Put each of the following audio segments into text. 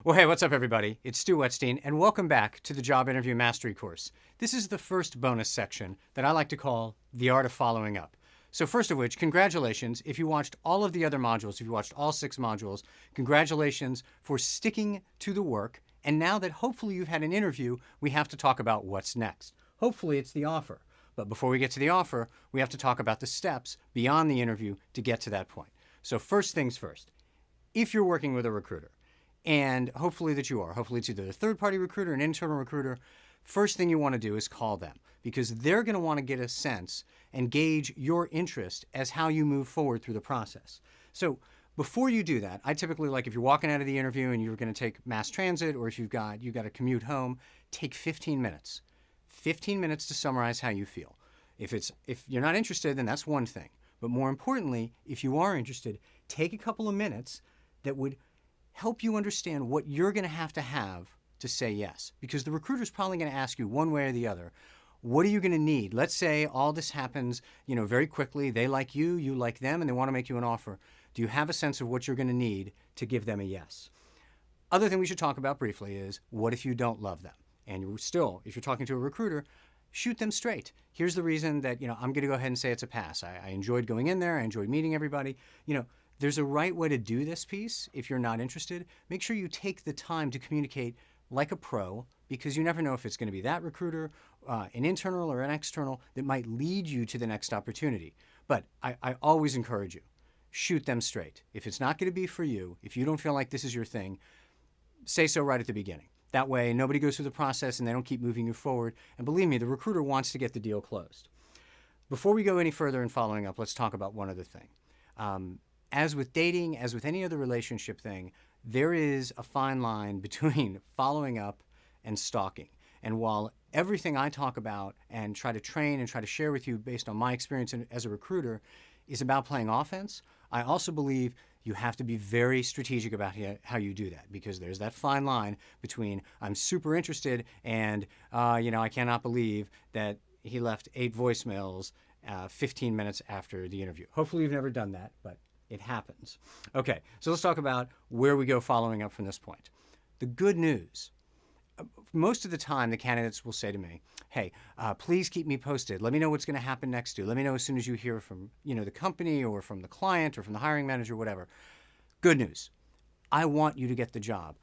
Well, hey, what's up, everybody? It's Stu Wetstein, and welcome back to the Job Interview Mastery course. This is the first bonus section that I like to call The Art of Following Up. So first of which, congratulations. If you watched all of the other modules, if you watched all 6 modules, congratulations for sticking to the work. And now that hopefully you've had an interview, we have to talk about what's next. Hopefully it's the offer. But before we get to the offer, we have to talk about the steps beyond the interview to get to that point. So first things first, if you're working with a recruiter, and hopefully that you are, hopefully it's either a third-party recruiter, an internal recruiter, first thing you want to do is call them because they're going to want to get a sense and gauge your interest as how you move forward through the process. So before you do that, I typically like if you're walking out of the interview and you're going to take mass transit or if you've got to commute home, take 15 minutes. 15 minutes to summarize how you feel. If you're not interested, then that's one thing. But more importantly, if you are interested, take a couple of minutes that would help you understand what you're going to have to say yes. Because the recruiter's probably going to ask you one way or the other, what are you going to need? Let's say all this happens, very quickly. They like you, you like them, and they want to make you an offer. Do you have a sense of what you're going to need to give them a yes? Other thing we should talk about briefly is, what if you don't love them? And if you're talking to a recruiter, shoot them straight. Here's the reason that, I'm going to go ahead and say it's a pass. I enjoyed going in there. I enjoyed meeting everybody. There's a right way to do this piece if you're not interested. Make sure you take the time to communicate like a pro because you never know if it's going to be that recruiter, an internal or an external that might lead you to the next opportunity. But I always encourage you, shoot them straight. If it's not going to be for you, if you don't feel like this is your thing, say so right at the beginning. That way nobody goes through the process and they don't keep moving you forward. And believe me, the recruiter wants to get the deal closed. Before we go any further in following up, let's talk about one other thing. As with dating, as with any other relationship thing, there is a fine line between following up and stalking. And while everything I talk about and try to train and try to share with you based on my experience as a recruiter is about playing offense, I also believe you have to be very strategic about how you do that because there's that fine line between I'm super interested and, I cannot believe that he left 8 voicemails 15 minutes after the interview. Hopefully you've never done that, but it happens. Okay, so let's talk about where we go following up from this point. The good news. Most of the time, the candidates will say to me, hey, please keep me posted. Let me know what's going to happen next. Let me know as soon as you hear from the company or from the client or from the hiring manager, whatever. Good news. I want you to get the job.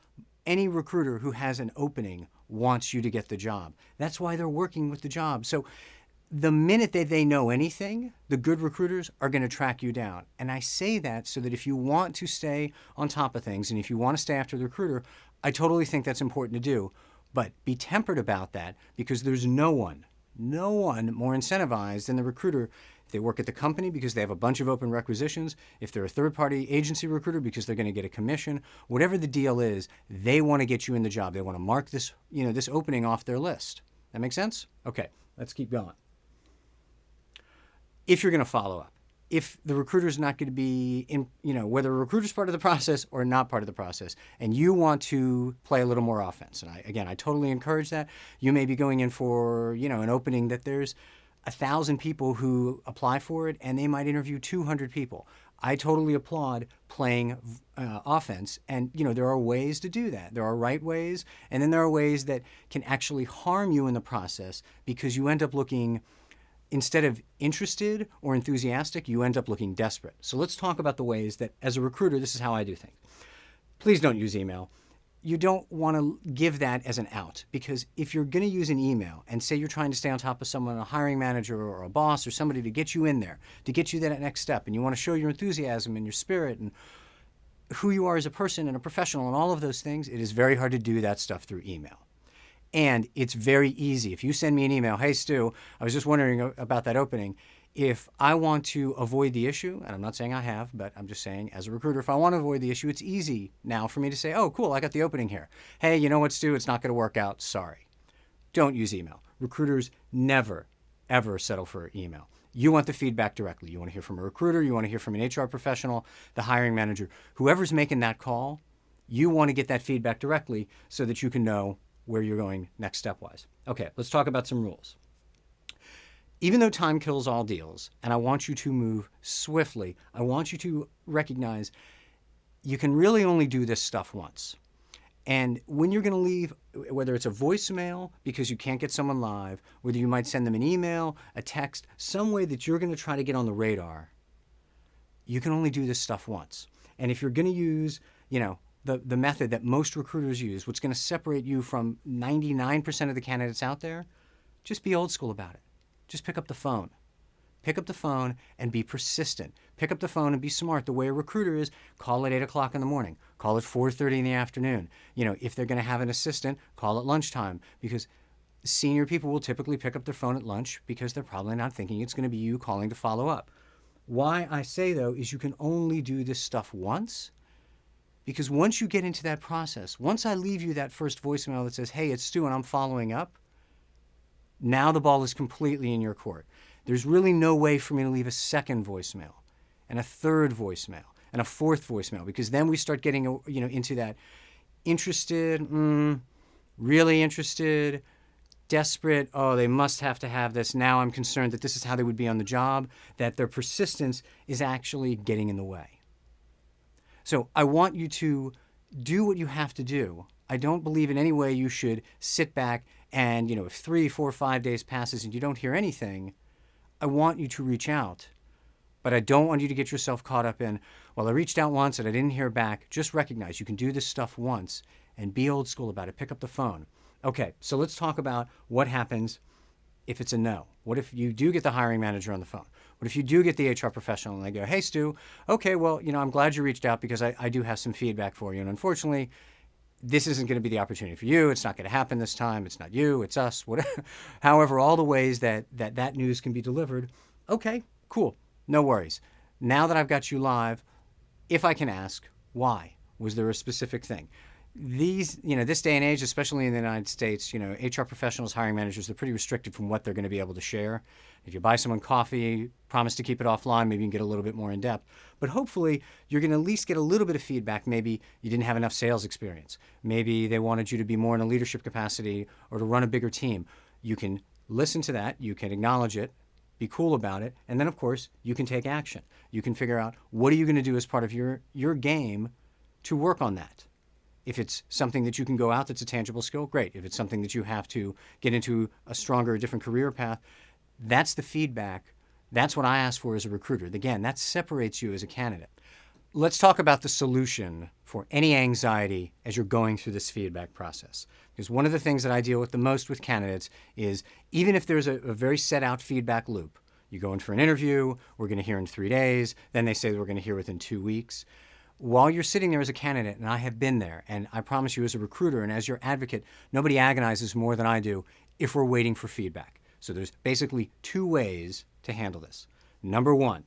Any recruiter who has an opening wants you to get the job. That's why they're working with the job. So the minute that they know anything, the good recruiters are going to track you down. And I say that so that if you want to stay on top of things and if you want to stay after the recruiter, I totally think that's important to do. But be tempered about that because there's no one more incentivized than the recruiter. If they work at the company because they have a bunch of open requisitions, if they're a third-party agency recruiter because they're going to get a commission, whatever the deal is, they want to get you in the job. They want to mark this, this opening off their list. That make sense? Okay, let's keep going. If you're going to follow up, if the recruiter's not going to be in, whether a recruiter's part of the process or not part of the process, and you want to play a little more offense, and I totally encourage that. You may be going in for, an opening that there's 1,000 people who apply for it, and they might interview 200 people. I totally applaud playing offense, and there are ways to do that. There are right ways, and then there are ways that can actually harm you in the process because you end up looking. Instead of interested or enthusiastic, you end up looking desperate. So let's talk about the ways that, as a recruiter, this is how I do things. Please don't use email. You don't want to give that as an out because if you're going to use an email and say you're trying to stay on top of someone, a hiring manager or a boss or somebody to get you in there, to get you that next step, and you want to show your enthusiasm and your spirit and who you are as a person and a professional and all of those things, it is very hard to do that stuff through email. And it's very easy. If you send me an email, hey, Stu, I was just wondering about that opening. If I want to avoid the issue, and I'm not saying I have, but I'm just saying as a recruiter, if I want to avoid the issue, it's easy now for me to say, oh, cool, I got the opening here. Hey, you know what, Stu, it's not going to work out. Sorry. Don't use email. Recruiters never, ever settle for email. You want the feedback directly. You want to hear from a recruiter. You want to hear from an HR professional, the hiring manager. Whoever's making that call, you want to get that feedback directly so that you can know where you're going next step-wise. Okay, let's talk about some rules. Even though time kills all deals, and I want you to move swiftly, I want you to recognize you can really only do this stuff once. And when you're going to leave, whether it's a voicemail because you can't get someone live, whether you might send them an email, a text, some way that you're going to try to get on the radar, you can only do this stuff once. And if you're going to use, the method that most recruiters use, what's going to separate you from 99% of the candidates out there, just be old school about it. Just pick up the phone. Pick up the phone and be persistent. Pick up the phone and be smart. The way a recruiter is, call at 8 o'clock in the morning. Call at 4:30 in the afternoon. If they're going to have an assistant, call at lunchtime, because senior people will typically pick up their phone at lunch because they're probably not thinking it's going to be you calling to follow up. Why I say, though, is you can only do this stuff once, because once you get into that process, once I leave you that first voicemail that says, hey, it's Stu and I'm following up, now the ball is completely in your court. There's really no way for me to leave a second voicemail and a third voicemail and a fourth voicemail, because then we start getting into that interested, really interested, desperate, oh, they must have to have this. Now I'm concerned that this is how they would be on the job, that their persistence is actually getting in the way. So I want you to do what you have to do. I don't believe in any way you should sit back and, if 3, 4, 5 days passes and you don't hear anything, I want you to reach out. But I don't want you to get yourself caught up in, well, I reached out once and I didn't hear back. Just recognize you can do this stuff once and be old school about it. Pick up the phone. Okay, so let's talk about what happens if it's a no. What if you do get the hiring manager on the phone? What if you do get the HR professional and they go, hey, Stu, okay, well, I'm glad you reached out because I do have some feedback for you. And unfortunately, this isn't going to be the opportunity for you. It's not going to happen this time. It's not you. It's us. Whatever. However, all the ways that news can be delivered, okay, cool. No worries. Now that I've got you live, if I can ask, why? Was there a specific thing? This day and age, especially in the United States, HR professionals, hiring managers, they're pretty restricted from what they're going to be able to share. If you buy someone coffee, promise to keep it offline, maybe you can get a little bit more in depth. But hopefully, you're going to at least get a little bit of feedback. Maybe you didn't have enough sales experience. Maybe they wanted you to be more in a leadership capacity or to run a bigger team. You can listen to that. You can acknowledge it. Be cool about it. And then, of course, you can take action. You can figure out what are you going to do as part of your game to work on that. If it's something that you can go out that's a tangible skill, great. If it's something that you have to get into a stronger, different career path, that's the feedback. That's what I ask for as a recruiter. Again, that separates you as a candidate. Let's talk about the solution for any anxiety as you're going through this feedback process. Because one of the things that I deal with the most with candidates is, even if there's a very set out feedback loop, you go in for an interview, we're going to hear in 3 days, then they say that we're going to hear within 2 weeks. While you're sitting there as a candidate, and I have been there, and I promise you as a recruiter and as your advocate, nobody agonizes more than I do if we're waiting for feedback. So there's basically 2 ways to handle this. Number 1,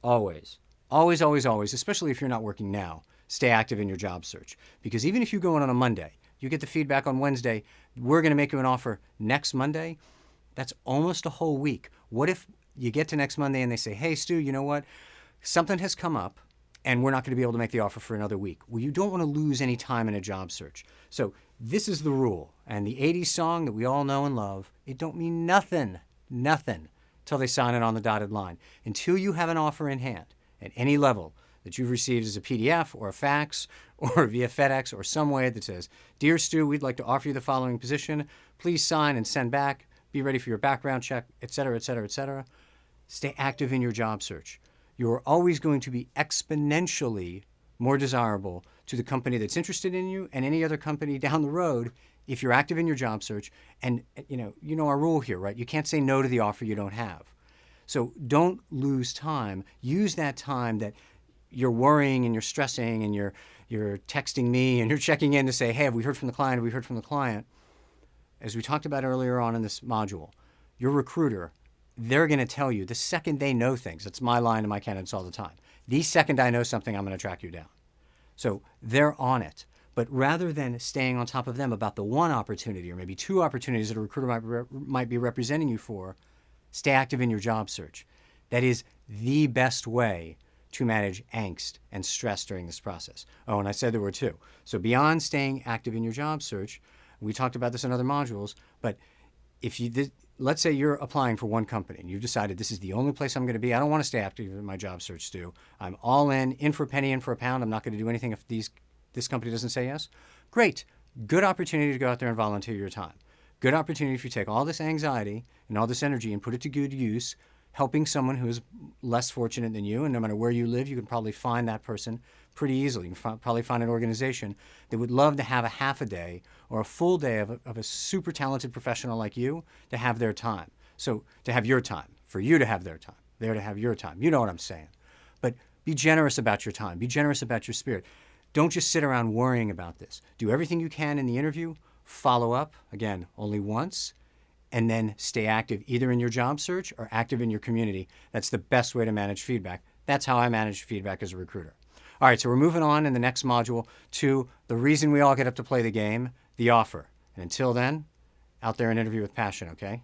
always, especially if you're not working now, stay active in your job search. Because even if you go in on a Monday, you get the feedback on Wednesday, we're going to make you an offer next Monday, that's almost a whole week. What if you get to next Monday and they say, hey, Stu, you know what? Something has come up, and we're not going to be able to make the offer for another week. Well, you don't want to lose any time in a job search. So this is the rule. And the 80s song that we all know and love, it don't mean nothing, till they sign it on the dotted line. Until you have an offer in hand at any level that you've received as a PDF or a fax or via FedEx or some way that says, Dear Stu, we'd like to offer you the following position. Please sign and send back. Be ready for your background check, et cetera, et cetera, et cetera. Stay active in your job search. You're always going to be exponentially more desirable to the company that's interested in you and any other company down the road if you're active in your job search. And you know our rule here, right? You can't say no to the offer you don't have. So don't lose time. Use that time that you're worrying and you're stressing and you're texting me and you're checking in to say, hey, have we heard from the client? Have we heard from the client? As we talked about earlier on in this module, your recruiter, they're going to tell you the second they know things. That's my line to my candidates all the time. The second I know something, I'm going to track you down. So they're on it. But rather than staying on top of them about the one opportunity or maybe 2 opportunities that a recruiter might be representing you for, stay active in your job search. That is the best way to manage angst and stress during this process. Oh, and I said there were 2. So beyond staying active in your job search, we talked about this in other modules, but if let's say you're applying for one company and you've decided this is the only place I'm going to be. I don't want to stay active in my job search, Stu. I'm all in for a penny, in for a pound. I'm not going to do anything if this company doesn't say yes. Great. Good opportunity to go out there and volunteer your time. Good opportunity if you take all this anxiety and all this energy and put it to good use, helping someone who is less fortunate than you. And no matter where you live, you can probably find that person pretty easily. You can probably find an organization that would love to have a half a day or a full day of a super talented professional like you to have their time. So to have your time, for you to have their time, there to have your time. You know what I'm saying. But be generous about your time. Be generous about your spirit. Don't just sit around worrying about this. Do everything you can in the interview. Follow up, again, only once, and then stay active either in your job search or active in your community. That's the best way to manage feedback. That's how I manage feedback as a recruiter. All right, so we're moving on in the next module to the reason we all get up to play the game, the offer. And until then, out there and interview with passion, okay?